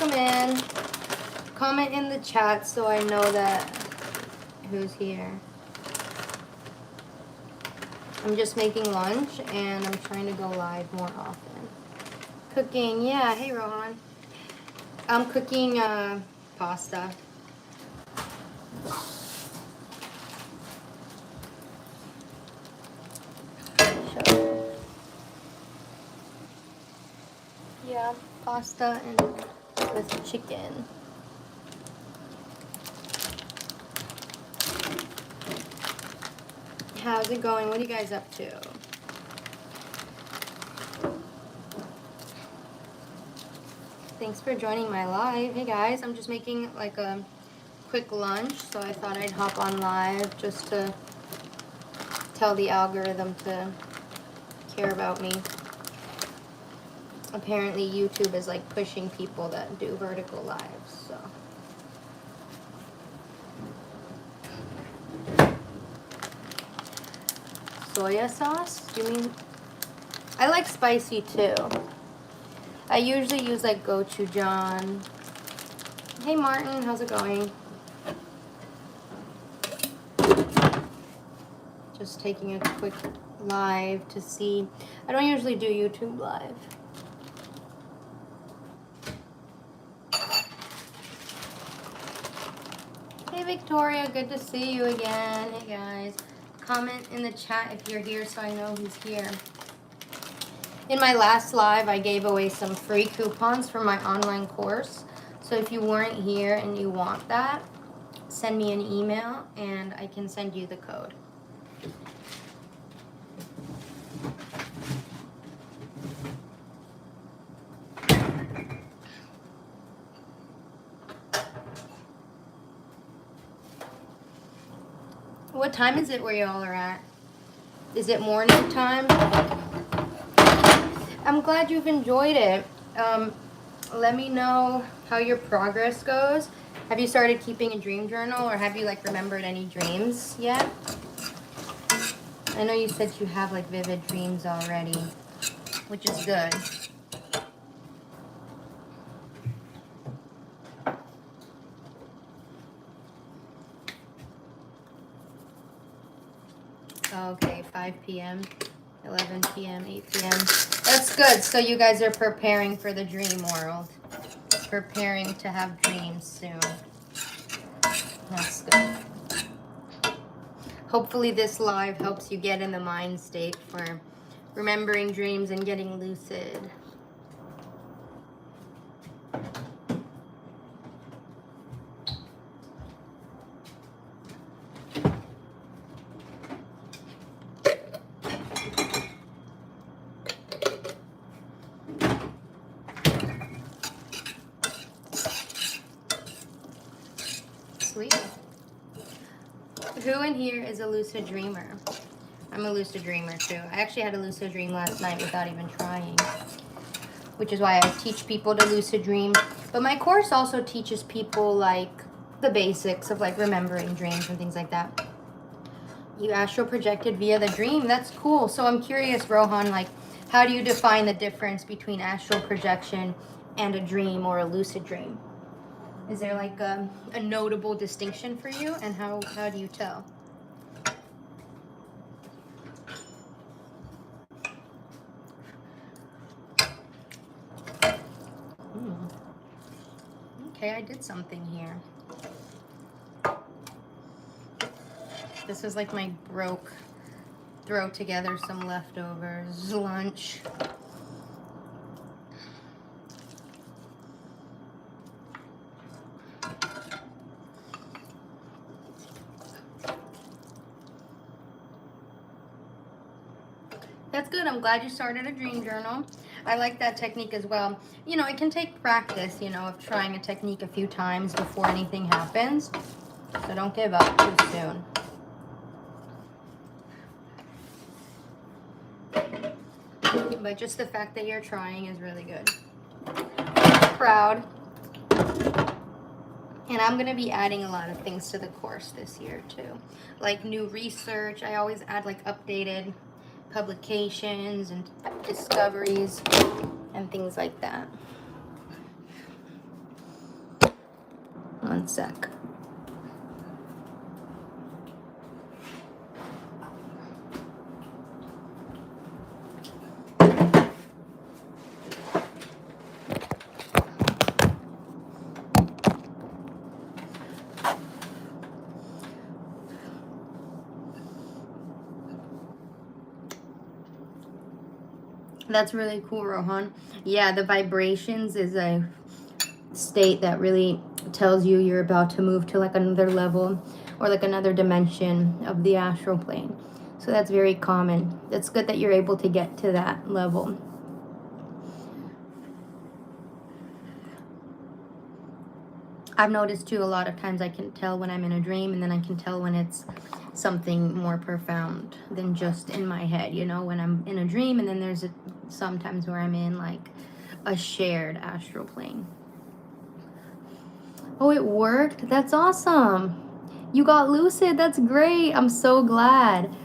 welcome in. Comment in the chat so I know that who's here. I'm just making lunch and I'm trying to go live more often. Cooking, yeah. Hey, Rohan. I'm cooking pasta. Yeah, pasta and with chicken. How's it going? What are you guys up to? Thanks for joining my live. Hey guys, I'm just making like a quick lunch, so I thought I'd hop on live just to tell the algorithm to care about me. Apparently YouTube is like pushing people that do vertical lives, so. Soya sauce? Do you mean? I like spicy too. I usually use like gochujang. Hey Martin, how's it going? Just taking a quick live to see. I don't usually do YouTube live. Hey Victoria, good to see you again. Hey guys, comment in the chat if you're here so I know who's here. In my last live, I gave away some free coupons for my online course. So if you weren't here and you want that, send me an email and I can send you the code. What time is it where y'all are at? Is it morning time? I'm glad you've enjoyed it. Let me know how your progress goes. Have you started keeping a dream journal or have you like remembered any dreams yet? I know you said you have like vivid dreams already, which is good. Okay, 5 p.m., 11 p.m., 8 p.m. That's good. So you guys are preparing for the dream world. Preparing to have dreams soon. That's good. Hopefully this live helps you get in the mind state for remembering dreams and getting lucid. Sweet. Who in here is a lucid dreamer? I'm a lucid dreamer too. I actually had a lucid dream last night without even trying, which is why I teach people to lucid dream. But my course also teaches people like the basics of like remembering dreams and things like that. You astral projected via the dream. That's cool. So I'm curious, Rohan, like how do you define the difference between astral projection and a dream or a lucid dream? Is there like a notable distinction for you, and how do you tell? Okay, I did something here. This is like my throw together some leftovers lunch. That's good. I'm glad you started a dream journal. I like that technique as well. You know, it can take practice, you know, of trying a technique a few times before anything happens. So don't give up too soon. But just the fact that you're trying is really good. I'm proud. And I'm going to be adding a lot of things to the course this year too. Like new research. I always add like updated publications and discoveries and things like that. One sec. That's really cool, Rohan. Yeah, the vibrations is a state that really tells you you're about to move to like another level or like another dimension of the astral plane. So that's very common. It's good that you're able to get to that level. I've noticed too, a lot of times I can tell when I'm in a dream, and then I can tell when it's something more profound than just in my head, you know, when I'm in a dream, and then there's sometimes where I'm in like a shared astral plane. Oh, it worked? That's awesome. You got lucid. That's great. I'm so glad.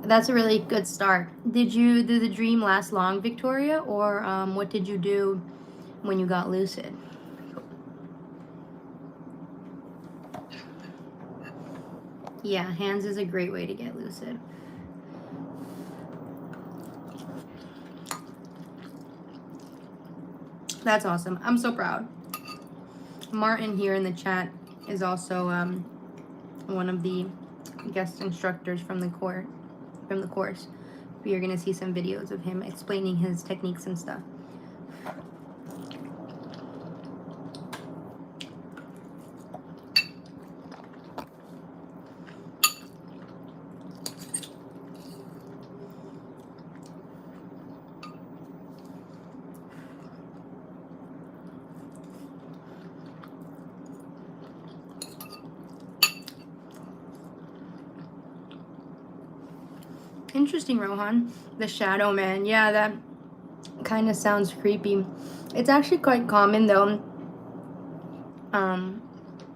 That's a really good start. Did the dream last long, Victoria? Or what did you do when you got lucid? Yeah, hands is a great way to get lucid. That's awesome. I'm so proud. Martin here in the chat is also one of the guest instructors from the course. You're gonna see some videos of him explaining his techniques and stuff. Interesting, Rohan. The shadow man. Yeah, that kind of sounds creepy. It's actually quite common though.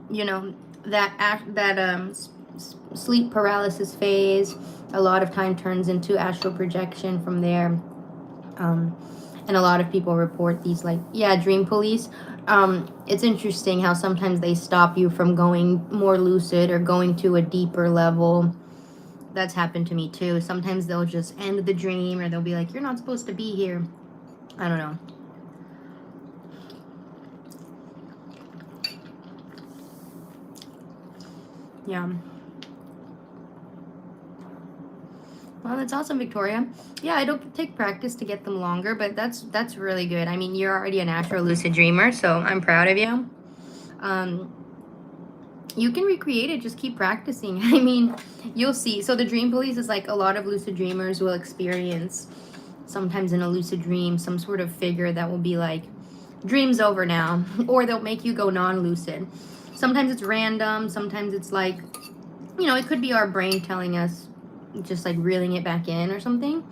You know, sleep paralysis phase a lot of time turns into astral projection from there. And a lot of people report these, like, yeah, dream police. It's interesting how sometimes they stop you from going more lucid or going to a deeper level. That's happened to me too. Sometimes they'll just end the dream, or they'll be like, you're not supposed to be here. I don't know. Yeah. Well, that's awesome, Victoria. Yeah, it'll take practice to get them longer, but that's really good. I mean, you're already a natural lucid dreamer, so I'm proud of you. You can recreate it. Just keep practicing. I mean, you'll see. So the dream police is like a lot of lucid dreamers will experience sometimes in a lucid dream some sort of figure that will be like, dream's over now, or they'll make you go non-lucid. Sometimes it's random. Sometimes it's like, you know, it could be our brain telling us, just like reeling it back in or something.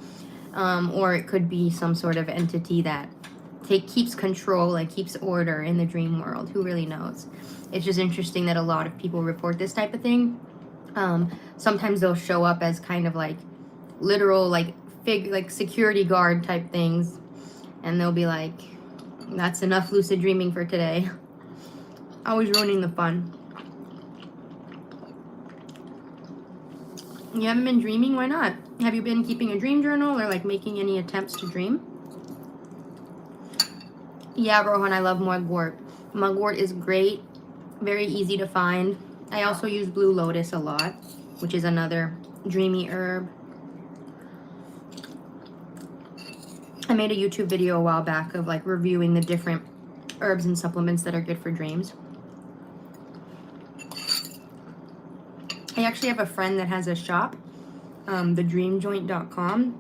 Or it could be some sort of entity that keeps control, like keeps order in the dream world. Who really knows? It's just interesting that a lot of people report this type of thing. Sometimes they'll show up as kind of like literal, like security guard type things, and they'll be like, that's enough lucid dreaming for today. Always ruining the fun. You haven't been dreaming? Why not? Have you been keeping a dream journal or like making any attempts to dream? Yeah, Rohan, I love mugwort. Mugwort is great, very easy to find. I also use blue lotus a lot, which is another dreamy herb. I made a YouTube video a while back of like reviewing the different herbs and supplements that are good for dreams. I actually have a friend that has a shop, thedreamjoint.com.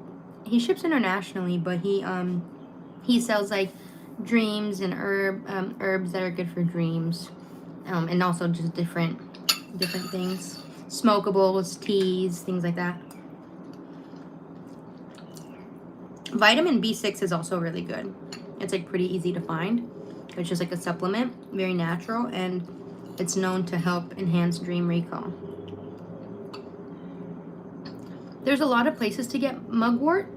He ships internationally, but he sells like dreams and herbs that are good for dreams, and also just different things, smokables, teas, things like that. Vitamin B6 is also really good. It's like pretty easy to find. It's just like a supplement, very natural, and it's known to help enhance dream recall. There's a lot of places to get mugwort.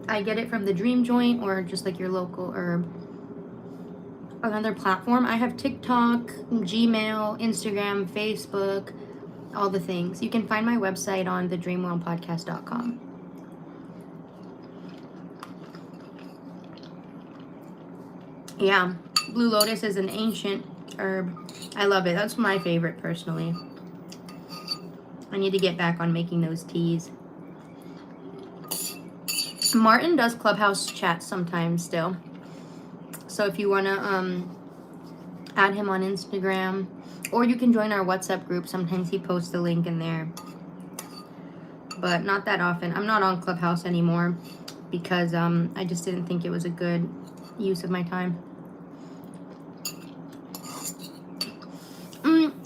I get it from the Dream Joint or just like your local herb another platform. I have TikTok, Gmail, Instagram, Facebook, all the things. You can find my website on thedreamwellpodcast.com. Yeah, Blue Lotus is an ancient herb. I love it. That's my favorite personally. I need to get back on making those teas. Martin does Clubhouse chat sometimes still. So if you want to add him on Instagram, or you can join our WhatsApp group. Sometimes he posts a link in there. But not that often. I'm not on Clubhouse anymore because I just didn't think it was a good use of my time.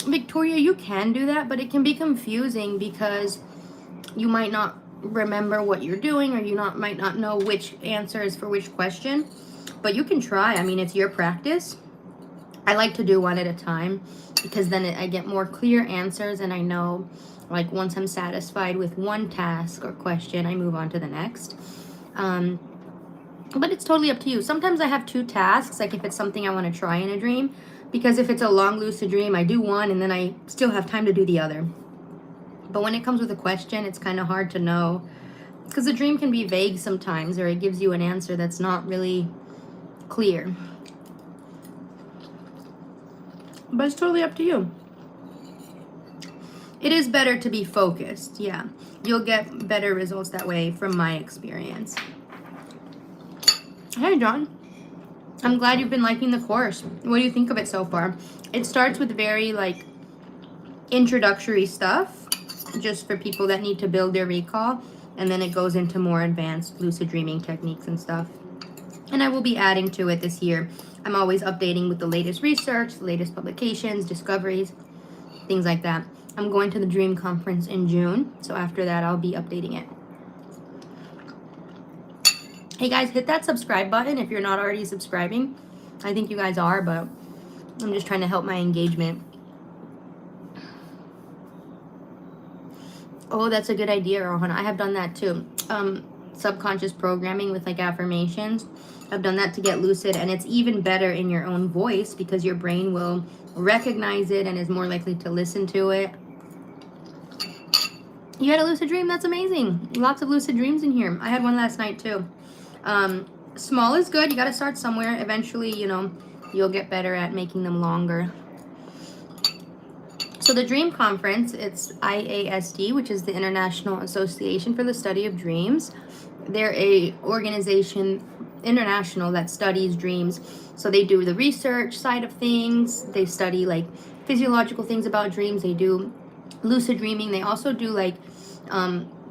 Victoria, you can do that, but it can be confusing because you might not remember what you're doing, or you might not know which answer is for which question. But you can try. I mean, it's your practice. I like to do one at a time because then I get more clear answers, and I know, like, once I'm satisfied with one task or question, I move on to the next. But it's totally up to you. Sometimes I have 2 tasks, like if it's something I want to try in a dream, because if it's a long lucid dream, I do one and then I still have time to do the other. But when it comes with a question, it's kind of hard to know because the dream can be vague sometimes, or it gives you an answer that's not really clear. But it's totally up to you. It is better to be focused, yeah. You'll get better results that way from my experience. Hey, John. I'm glad you've been liking the course. What do you think of it so far? It starts with very, like, introductory stuff, just for people that need to build their recall, and then it goes into more advanced lucid dreaming techniques and stuff. And I will be adding to it this year. I'm always updating with the latest research, the latest publications, discoveries, things like that. I'm going to the Dream Conference in June, so after that I'll be updating it. Hey guys, hit that subscribe button if you're not already subscribing. I think you guys are, but I'm just trying to help my engagement. Oh, that's a good idea, Rohan. I have done that too. Subconscious programming with, like, affirmations. I've done that to get lucid, and it's even better in your own voice because your brain will recognize it and is more likely to listen to it. You had a lucid dream? That's amazing. Lots of lucid dreams in here. I had one last night too. Small is good. You got to start somewhere. Eventually, you know, you'll get better at making them longer. So the Dream Conference, it's IASD, which is the International Association for the Study of Dreams. They're a organization, international, that studies dreams. So they do the research side of things. They study, like, physiological things about dreams. They do lucid dreaming. They also do, like,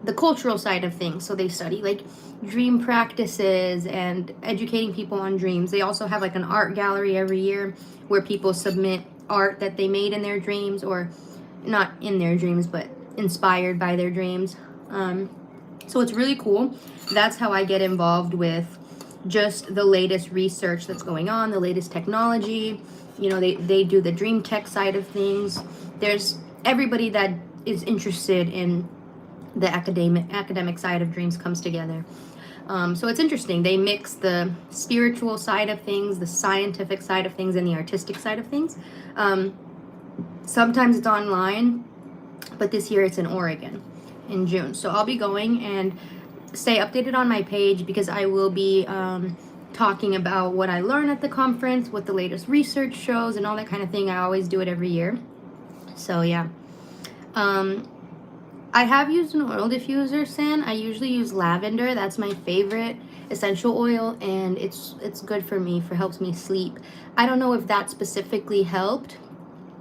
the cultural side of things. So they study, like, dream practices and educating people on dreams. They also have, like, an art gallery every year where people submit art that they made in their dreams, or not in their dreams, but inspired by their dreams. So it's really cool. That's how I get involved with just the latest research that's going on, the latest technology. You know, they do the dream tech side of things. There's everybody that is interested in the academic side of dreams comes together. So it's interesting. They mix the spiritual side of things, the scientific side of things, and the artistic side of things. Sometimes it's online, but this year it's in Oregon in June. So I'll be going, and stay updated on my page because I will be talking about what I learn at the conference, what the latest research shows, and all that kind of thing. I always do it every year. So yeah. I have used an oil diffuser, San. I usually use lavender. That's my favorite essential oil, and it's good for me, helps me sleep. I don't know if that specifically helped,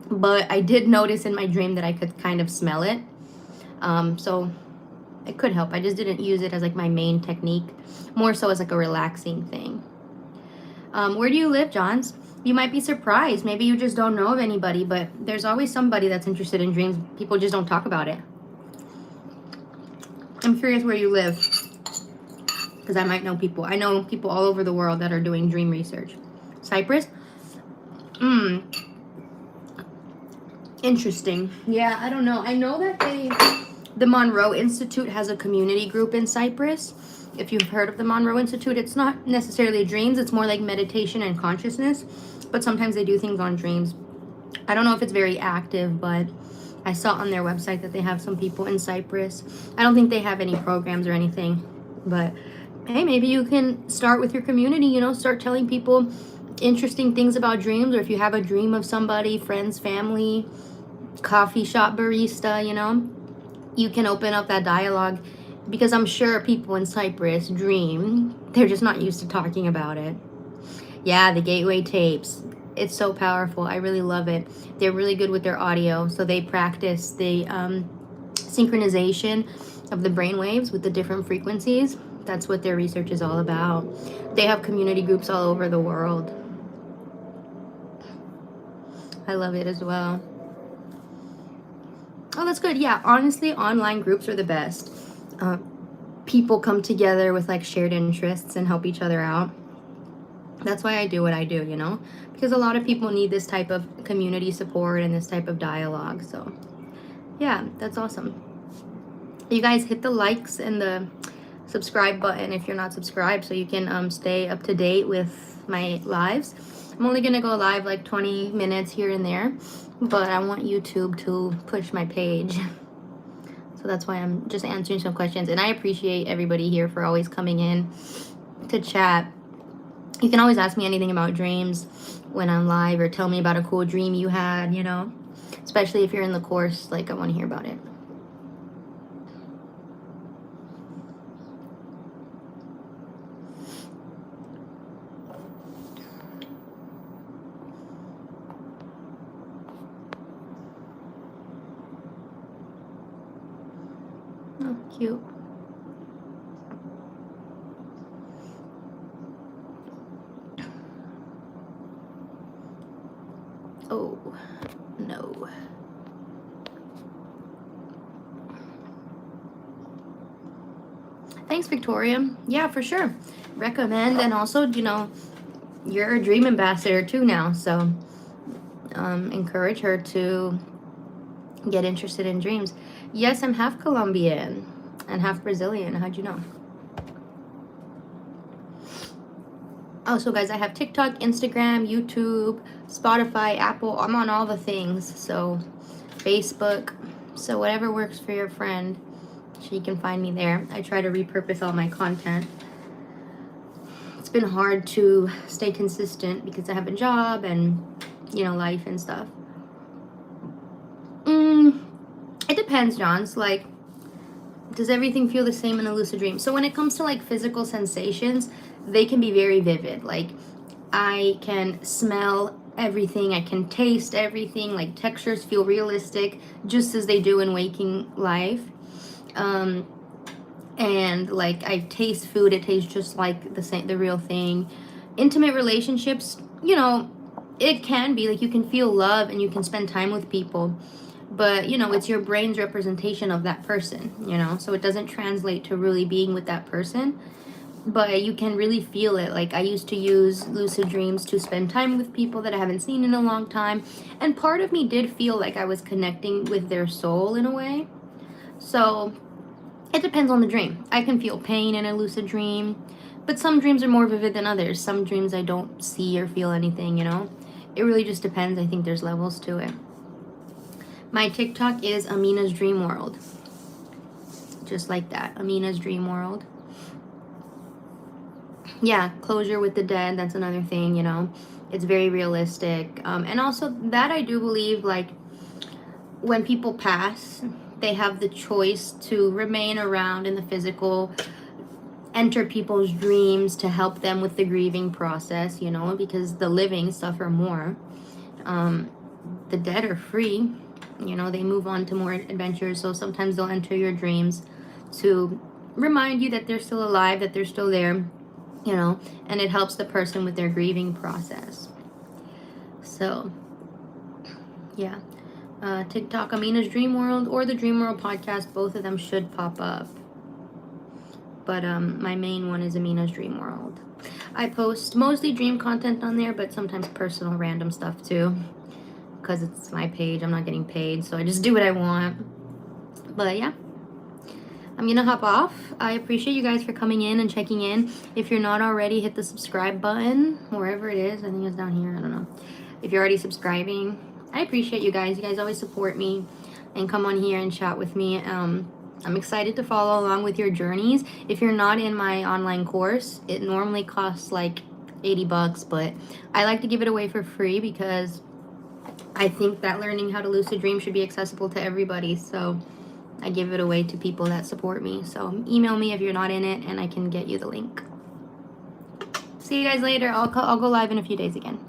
but I did notice in my dream that I could kind of smell it. So it could help. I just didn't use it as, like, my main technique, more so as, like, a relaxing thing. Where do you live, Johns? You might be surprised. Maybe you just don't know of anybody, but there's always somebody that's interested in dreams. People just don't talk about it. I'm curious where you live, because I might know people. I know people all over the world that are doing dream research. Cyprus? Interesting. Yeah, I don't know. I know that the Monroe Institute has a community group in Cyprus. If you've heard of the Monroe Institute, it's not necessarily dreams. It's more like meditation and consciousness. but sometimes they do things on Dreams. I don't know if it's very active, but I saw on their website that they have some people in Cyprus. I don't think they have any programs or anything, but hey, maybe you can start with your community, you know, start telling people interesting things about dreams, or if you have a dream of somebody, friends, family, coffee shop barista, you know, you can open up that dialogue, because I'm sure people in Cyprus dream. They're just not used to talking about it. Yeah, the Gateway tapes. It's so powerful. I really love it. They're really good with their audio. So they practice the synchronization of the brain waves with the different frequencies. That's what their research is all about. They have community groups all over the world. I love it as well. Oh, that's good. Yeah, honestly, online groups are the best. People come together with like shared interests and help each other out. That's why I do what I do, you know, because a lot of people need this type of community support and this type of dialogue. So yeah, that's awesome. You guys hit the likes and the subscribe button if you're not subscribed, so you can stay up to date with my lives. I'm only gonna go live like 20 minutes here and there, but I want YouTube to push my page. So that's why I'm just answering some questions. And I appreciate everybody here for always coming in to chat. You can always ask me anything about dreams when I'm live, or tell me about a cool dream you had, you know, especially if you're in the course. Like, I want to hear about it. Oh, cute. Oh, no. Thanks, Victoria. Yeah, for sure. Recommend. And also, you know, you're a dream ambassador too now. So encourage her to get interested in dreams. Yes, I'm half Colombian and half Brazilian. How'd you know? Oh, so guys, I have TikTok, Instagram, YouTube, Spotify, Apple. I'm on all the things. So Facebook. So whatever works for your friend, she can find me there. I try to repurpose all my content. It's been hard to stay consistent because I have a job and, you know, life and stuff. It depends, John. Like, does everything feel the same in a lucid dream? So when it comes to like physical sensations, they can be very vivid. Like, I can smell everything, I can taste everything. Like, textures feel realistic, just as they do in waking life. And like, I taste food, it tastes just like the real thing. Intimate relationships, you know, it can be like, you can feel love and you can spend time with people, but you know, it's your brain's representation of that person, you know, so it doesn't translate to really being with that person, but you can really feel it. Like, I used to use lucid dreams to spend time with people that I haven't seen in a long time, and part of me did feel like I was connecting with their soul in a way. So it depends on the dream. I can feel pain in a lucid dream, but some dreams are more vivid than others. Some dreams I don't see or feel anything, you know. It really just depends. I think there's levels to it. My TikTok is Amina's Dream World. Just like that, Amina's Dream World. Yeah, closure with the dead, that's another thing, you know. It's very realistic. And also that I do believe, like, when people pass, they have the choice to remain around in the physical, enter people's dreams to help them with the grieving process, you know, because the living suffer more. The dead are free. You know, they move on to more adventures. So sometimes they'll enter your dreams to remind you that they're still alive, that they're still there, you know, and it helps the person with their grieving process. So, yeah. TikTok, Amina's Dream World, or the Dream World podcast, both of them should pop up. But my main one is Amina's Dream World. I post mostly dream content on there, but sometimes personal random stuff too, because it's my page. I'm not getting paid, so I just do what I want. But yeah, I'm gonna hop off. I appreciate you guys for coming in and checking in. If you're not already, hit the subscribe button wherever it is. I think it's down here. I don't know. If you're already subscribing, I appreciate you guys. You guys always support me and come on here and chat with me. I'm excited to follow along with your journeys. If you're not in my online course, it normally costs like 80 bucks, but I like to give it away for free because I think that learning how to lucid dream should be accessible to everybody. So I give it away to people that support me. So email me if you're not in it and I can get you the link. See you guys later. I'll go live in a few days again.